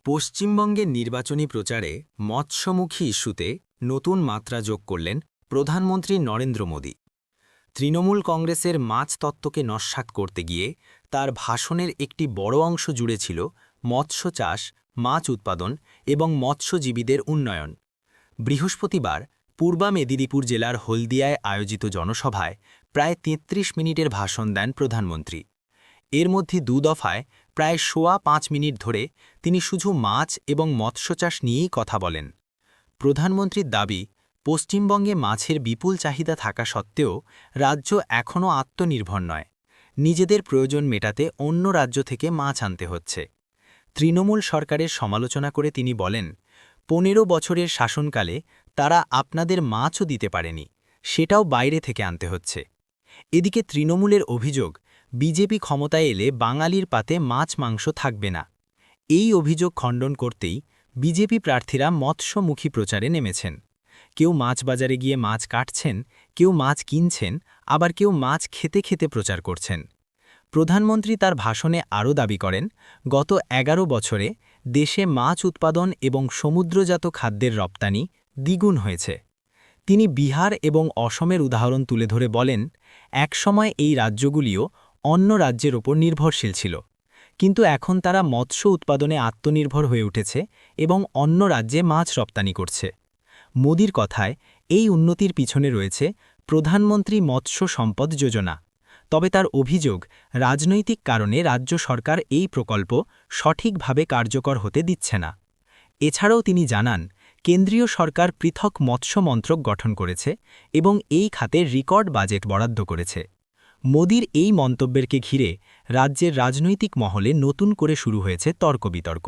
পশ্চিমবঙ্গের নির্বাচনী প্রচারে মৎস্যমুখী ইস্যুতে নতুন মাত্রা যোগ করলেন প্রধানমন্ত্রী নরেন্দ্র মোদী। তৃণমূল কংগ্রেসের মাছ তত্ত্বকে নস্যাৎ করতে গিয়ে তার ভাষণের একটি বড় অংশ জুড়ে ছিল মৎস্য চাষ, মাছ উৎপাদন এবং মৎস্যজীবীদের উন্নয়ন। বৃহস্পতিবার পূর্বা মেদিনীপুর জেলার হলদিয়ায় আয়োজিত জনসভায় প্রায় ৩৩ মিনিটের ভাষণ দেন প্রধানমন্ত্রী। এর মধ্যে দফায় প্রায় ৫ মিনিট ধরে তিনি শুধু মাছ এবং মৎস্যচাষ নিয়েই কথা বলেন। প্রধানমন্ত্রীর দাবি, পশ্চিমবঙ্গে মাছের বিপুল চাহিদা থাকা সত্ত্বেও রাজ্য এখনও আত্মনির্ভর নয়। নিজেদের প্রয়োজন মেটাতে অন্য রাজ্য থেকে মাছ আনতে হচ্ছে। তৃণমূল সরকারের সমালোচনা করে তিনি বলেন, ১৫ বছরের শাসনকালে তারা আপনাদের মাছও দিতে পারেনি, সেটাও বাইরে থেকে আনতে হচ্ছে। এদিকে তৃণমূলের অভিযোগ, বিজেপি ক্ষমতায় এলে বাঙালির পাতে মাছ মাংস থাকবে না। এই অভিযোগ খণ্ডন করতেই বিজেপি প্রার্থীরা মৎস্যমুখী প্রচারে নেমেছেন। কেউ মাছ বাজারে গিয়ে মাছ কাটছেন, কেউ মাছ কিনছেন, আবার কেউ মাছ খেতে খেতে প্রচার করছেন। প্রধানমন্ত্রী তার ভাষণে আরও দাবি করেন, গত ১১ বছরে দেশে মাছ উৎপাদন এবং সমুদ্রজাত খাদ্যের রপ্তানি দ্বিগুণ হয়েছে। তিনি বিহার এবং অসমের উদাহরণ তুলে ধরে বলেন, একসময় এই রাজ্যগুলিও অন্য রাজ্যের ওপর নির্ভরশীল ছিল, কিন্তু এখন তারা মৎস্য উৎপাদনে আত্মনির্ভর হয়ে উঠেছে এবং অন্য রাজ্যে মাছ রপ্তানি করছে। মোদির কথায়, এই উন্নতির পিছনে রয়েছে প্রধানমন্ত্রী মৎস্য সম্পদ যোজনা। তবে তার অভিযোগ, রাজনৈতিক কারণে রাজ্য সরকার এই প্রকল্প সঠিকভাবে কার্যকর হতে দিচ্ছে না। এছাড়াও তিনি জানান, কেন্দ্রীয় সরকার পৃথক মৎস্য মন্ত্রক গঠন করেছে এবং এই খাতে রেকর্ড বাজেট বরাদ্দ করেছে। মোদির এই মন্তব্যকে ঘিরে রাজ্যের রাজনৈতিক মহলে নতুন করে শুরু হয়েছে তর্ক-বিতর্ক।